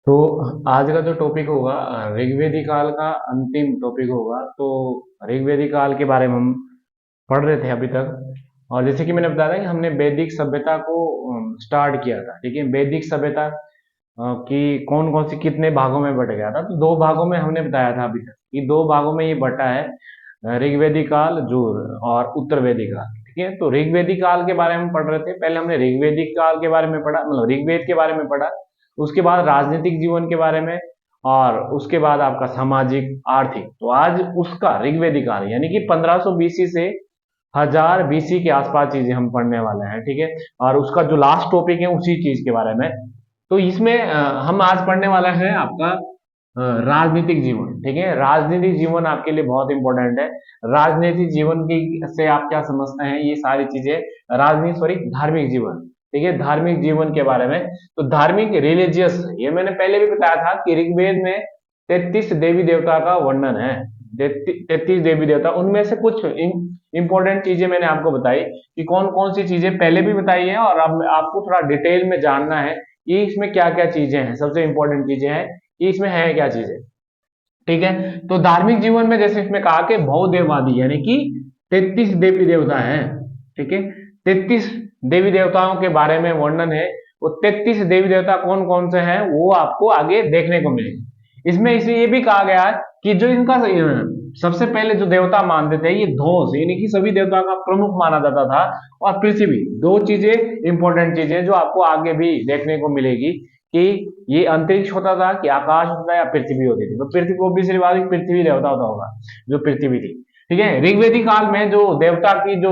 तो आज का जो टॉपिक होगा ऋग्वेदिक काल का अंतिम टॉपिक होगा। तो ऋग्वेदिक काल के बारे में हम पढ़ रहे थे अभी तक। और जैसे कि मैंने बताया था कि हमने वैदिक सभ्यता को स्टार्ट किया था। ठीक है, वैदिक सभ्यता कि कौन कौन सी कितने भागों में बट गया था। तो दो भागों में हमने बताया था अभी तक कि दो भागों में ये बटा है, ऋग्वेदिक काल जो और उत्तर वैदिक काल। ठीक है, तो ऋग्वेदिक काल के बारे में पढ़ रहे थे। पहले हमने ऋग्वेदिक काल के बारे में पढ़ा, मतलब ऋग्वेद के बारे में पढ़ा। उसके बाद राजनीतिक जीवन के बारे में, और उसके बाद आपका सामाजिक आर्थिक। तो आज उसका ऋग्वेदिक काल यानी कि 1500 बीसी से 1000 बीसी के आसपास चीजें हम पढ़ने वाले हैं। ठीक है, और उसका जो लास्ट टॉपिक है उसी चीज के बारे में। तो इसमें हम आज पढ़ने वाला है आपका राजनीतिक जीवन। ठीक है, राजनीतिक जीवन आपके लिए बहुत इंपॉर्टेंट है। राजनीतिक जीवन की से आप क्या समझते हैं, ये सारी चीजें। राजनीति सॉरी धार्मिक जीवन। ठीक है, धार्मिक जीवन के बारे में। तो धार्मिक रिलीजियस, ये मैंने पहले भी बताया था कि ऋग्वेद में 33 देवी देवता का वर्णन है। 33 देवी देवता, उनमें से कुछ इंपॉर्टेंट चीजें मैंने आपको बताई कि कौन कौन सी चीजें पहले भी बताई है, और अब आपको थोड़ा डिटेल में जानना है कि इसमें क्या क्या चीजें हैं, सबसे इंपॉर्टेंट चीजें हैं कि इसमें है क्या चीजें। ठीक है, तो धार्मिक जीवन में जैसे इसमें कहा कि बहुदेववादी यानी कि 33 देवी देवता है। ठीक है, 33 देवी देवताओं के बारे में वर्णन है। वो 33 देवी देवता कौन कौन से हैं वो आपको आगे देखने को मिलेंगे। इसमें इसे ये भी कहा गया है कि जो इनका सबसे पहले जो देवता मानते थे ये धौस, यानी कि सभी देवताओं का प्रमुख माना जाता था। और पृथ्वी, दो चीजें इंपॉर्टेंट चीजें जो आपको आगे भी देखने को मिलेगी कि ये अंतरिक्ष होता था कि आकाश होता था या पृथ्वी होती थी। तो पृथ्वी को भी सिर्फ पृथ्वी देवता होता होगा, जो पृथ्वी थी। ठीक है, ऋग्वेदिक काल में जो देवता की जो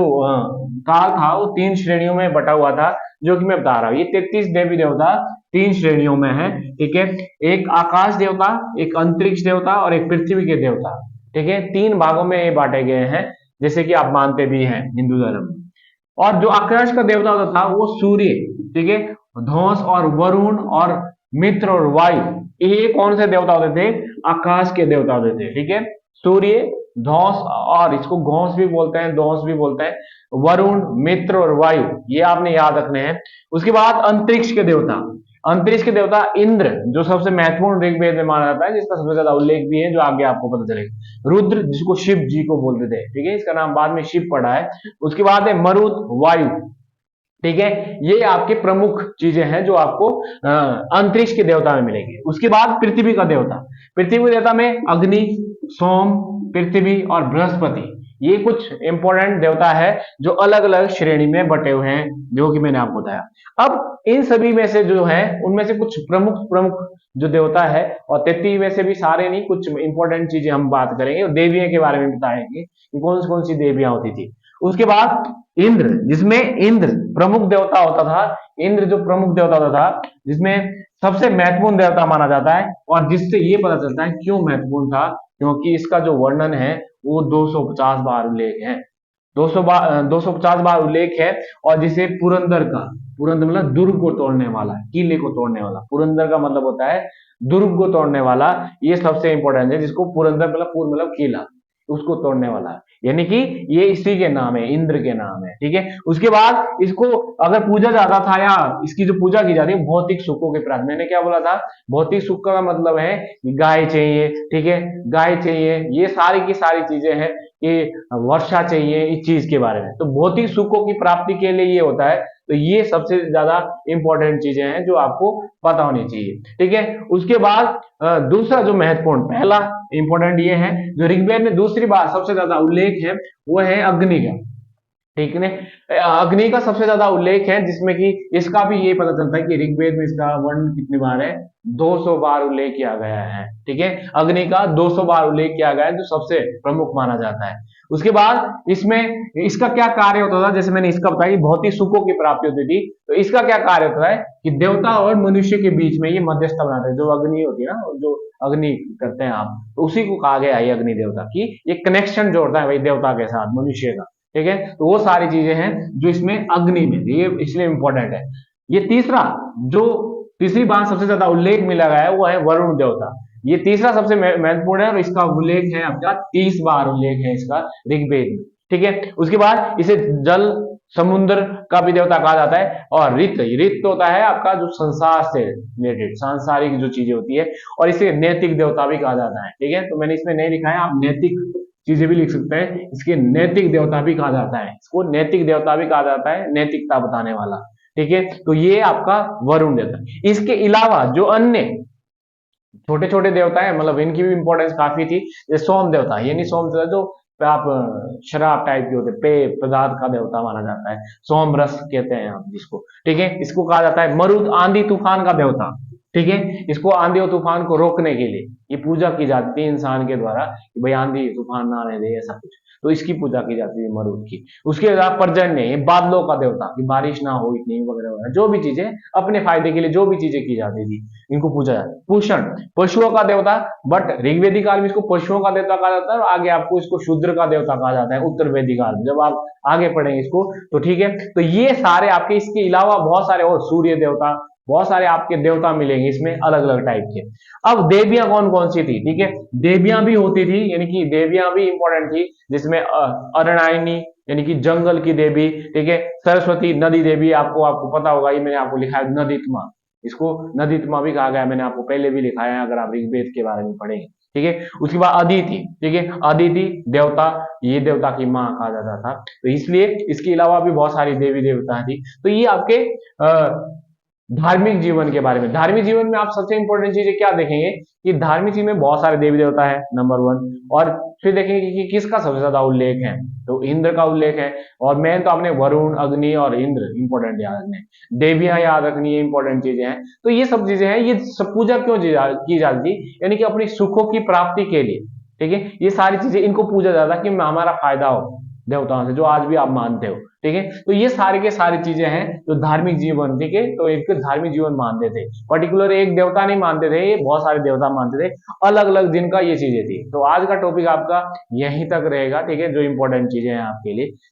काल था वो 3 श्रेणियों में बटा हुआ था, जो कि मैं बता रहा हूँ। ये 33 देवी देवता 3 श्रेणियों में है। ठीक है, एक आकाश देवता, एक अंतरिक्ष देवता और एक पृथ्वी के देवता। ठीक है, 3 भागों में ये बांटे गए हैं, जैसे कि आप मानते भी हैं हिंदू धर्म में। और जो आकाश का देवता होता था वो सूर्य। ठीक है, धौंस और वरुण और मित्र और वायु, ये कौन से देवता होते थे, आकाश के देवता होते थे। ठीक है, सूर्य, धौंस, और इसको घोंस भी बोलते हैं, धौंस भी बोलते हैं, वरुण, मित्र और वायु, ये आपने याद रखने हैं। उसके बाद अंतरिक्ष के देवता, अंतरिक्ष के देवता इंद्र, जो सबसे महत्वपूर्ण ऋग्वेद में माना जाता है, जिसका सबसे ज्यादा उल्लेख भी है, जो आगे आपको पता चलेगा। रुद्र, जिसको शिव जी को बोलते थे। ठीक है, इसका नाम बाद में शिव पड़ा है। उसके बाद है मरुत, वायु। ठीक है, ये आपके प्रमुख चीजें हैं जो आपको अंतरिक्ष के देवता में मिलेंगे। उसके बाद पृथ्वी का देवता, पृथ्वी के देवता में अग्नि, सोम, पृथ्वी और बृहस्पति, ये कुछ इंपॉर्टेंट देवता है जो अलग अलग श्रेणी में बटे हुए हैं, जो कि मैंने आपको बताया। अब इन सभी में से जो है उनमें से कुछ प्रमुख प्रमुख जो देवता है, और 33 में से भी सारे नहीं, कुछ इंपॉर्टेंट चीजें हम बात करेंगे और देवियों के बारे में बताएंगे कि कौन सी देवियां होती थी। उसके बाद इंद्र, जिसमें इंद्र प्रमुख देवता होता था। इंद्र जो प्रमुख देवता होता था, जिसमें सबसे महत्वपूर्ण देवता माना जाता है, और जिससे ये पता चलता है क्यों महत्वपूर्ण था, क्योंकि इसका जो वर्णन है वो 250 बार उल्लेख है। 250 बार उल्लेख है। और जिसे पुरंदर का, पुरंदर मतलब दुर्ग को तोड़ने वाला, किले को तोड़ने वाला, पुरंदर का मतलब होता है दुर्ग को तोड़ने वाला, ये सबसे इंपॉर्टेंट है। जिसको पुरंदर मतलब पुर मतलब किला, उसको तोड़ने वाला, यानी कि ये इसी के नाम है, इंद्र के नाम है। ठीक है, उसके बाद इसको अगर पूजा जाता था, या इसकी जो पूजा की जाती है भौतिक सुखों के प्राप्त, मैंने क्या बोला था, भौतिक सुख का मतलब है गाय चाहिए। ठीक है, गाय चाहिए, ये सारी की सारी चीजें हैं कि वर्षा चाहिए, इस चीज के बारे में। तो भौतिक सुखों की प्राप्ति के लिए ये होता है। तो ये सबसे ज्यादा इंपॉर्टेंट चीजें हैं जो आपको पता होनी चाहिए। ठीक है, उसके बाद दूसरा जो महत्वपूर्ण, पहला इंपॉर्टेंट ये है, जो ऋग्वेद में दूसरी बार सबसे ज्यादा उल्लेख है वो है अग्नि का। ठीक है, अग्नि का सबसे ज्यादा उल्लेख है, जिसमें कि इसका भी ये पता चलता है कि ऋग्वेद में इसका वर्णन कितनी बार है, 200 बार उल्लेख किया गया है। ठीक है, अग्नि का 200 बार उल्लेख किया गया है, जो सबसे प्रमुख माना जाता है। उसके बाद इसमें इसका क्या कार्य होता था, जैसे मैंने इसका बताया कि भौतिक सुखों की प्राप्ति होती थी। तो इसका क्या कार्य होता है कि देवता और मनुष्य के बीच में ये मध्यस्थता बनाते हैं। जो अग्नि होती है ना, जो अग्नि करते हैं आप, तो उसी को कहा गया है अग्नि देवता की, ये कनेक्शन जोड़ता है भाई देवता के साथ मनुष्य का। ठीक है, तो वो सारी चीजें हैं जो इसमें अग्नि में, ये इसलिए इंपॉर्टेंट है। ये तीसरा, जो तीसरी बात सबसे ज्यादा उल्लेख मिला गया है वो है वरुण देवता। ये तीसरा सबसे महत्वपूर्ण है, और इसका उल्लेख है आपका 30 बार उल्लेख है इसका ऋग्वेद में। ठीक है, उसके बाद इसे जल, समुद्र का भी देवता कहा जाता है, और रित रित होता है आपका जो संसार से रिलेटेड सांसारिक जो चीजें होती है, और इसे नैतिक देवता भी कहा जाता है। ठीक है, तो मैंने इसमें नहीं लिखा है, आप नैतिक चीजें भी लिख सकते हैं, इसके नैतिक देवता भी कहा जाता है, इसको नैतिक देवता भी कहा जाता है, नैतिकता बताने वाला। ठीक है, तो ये आपका वरुण देवता है। इसके अलावा जो अन्य छोटे छोटे देवता है, मतलब इनकी भी इंपॉर्टेंस काफी थी, जैसे सोम देवता, यानी सोम देवता जो आप शराब टाइप के होते पेय पदार्थ का देवता माना जाता है, सोम रस कहते हैं आप जिसको। ठीक है, इसको कहा जाता है मरुद आंधी तूफान का देवता। ठीक है, इसको आंधी और तूफान को रोकने के लिए ये पूजा की जाती है इंसान के द्वारा, कि भाई आंधी तूफान ना आने दे, ऐसा कुछ, तो इसकी पूजा की जाती है मरुद की। उसके अलावा पर्जन्य, ये बादलों का देवता, कि बारिश ना हो इतनी वगैरह वगैरह, जो भी चीजें अपने फायदे के लिए जो भी चीजें की जाती थी, इनको पूजा जाती है। पूषण, पशुओं का देवता, बट ऋग्वेदिक काल में इसको पशुओं का देवता कहा जाता है, और आगे आपको इसको शूद्र का देवता कहा जाता है उत्तर वैदिक काल में, जब आप आगे पढ़ेंगे इसको तो। ठीक है, तो ये सारे आपके, इसके अलावा बहुत सारे और सूर्य देवता, बहुत सारे आपके देवता मिलेंगे इसमें अलग अलग टाइप के। अब देवियां कौन कौन सी थी? ठीक है, देवियां भी होती थी, यानी कि देवियां भी इंपॉर्टेंट थी, जिसमें अरणायनी यानी कि जंगल की देवी। ठीक है, सरस्वती नदी देवी, आपको आपको पता होगा, ये मैंने आपको लिखा है नदीत्मा, इसको नदीत्मा भी कहा गया, मैंने आपको पहले भी लिखा है अगर आप ऋग्वेद के बारे में पढ़ेंगे। ठीक है, उसके बाद अदिति। ठीक है, अदिति देवता, ये देवता की माँ कहा जाता था, तो इसलिए इसके अलावा भी बहुत सारी देवी देवता थी। तो ये आपके धार्मिक जीवन के बारे में, धार्मिक जीवन में आप सबसे इंपॉर्टेंट चीजें क्या देखेंगे कि धार्मिक जीवन में बहुत सारे देवी देवता है, नंबर वन। और फिर देखेंगे कि किसका सबसे ज्यादा उल्लेख है, तो इंद्र का उल्लेख है। और मेन तो आपने वरुण, अग्नि और इंद्र इंपॉर्टेंट याद रखने, देवियां याद रखनी है, इंपॉर्टेंट चीजें हैं। तो ये सब चीजें हैं, ये सब पूजा क्यों की जाती, यानी कि अपनी सुखों की प्राप्ति के लिए। ठीक है, ये सारी चीजें इनको पूजा जाता कि हमारा फायदा हो देवताओं से, जो आज भी आप मानते हो। ठीक है, तो ये सारी के सारी चीजें हैं जो धार्मिक जीवन, ठीक है, तो एक धार्मिक जीवन मानते थे, पर्टिकुलर एक देवता नहीं मानते थे, ये बहुत सारे देवता मानते थे, अलग अलग जिनका ये चीजें थी। तो आज का टॉपिक आपका यहीं तक रहेगा। ठीक है, जो इंपॉर्टेंट चीजें हैं आपके लिए।